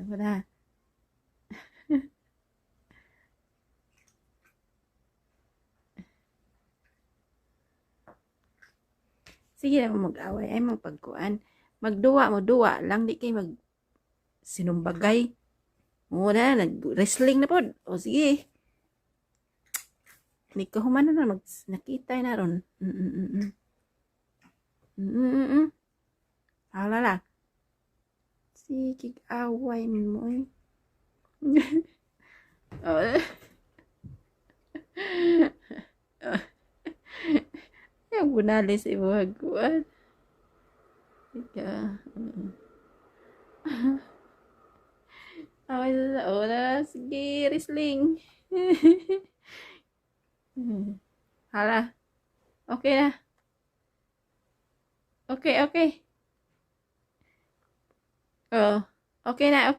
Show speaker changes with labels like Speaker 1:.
Speaker 1: Wala. Sige na mag-away ay magpagkuan. Magduwa mo duwa lang di kay mag sinumbagay. O na nag-wrestling na pod. O sige. Ni ko human na mag nakita na ron. Hala lang. Sige away mo eh. Oh. Yung bunali sa ibuhag kuan. Ika. Away sa oras. Sige, wrestling. Hala. Okay na. Okay, okay. Oh, okay na.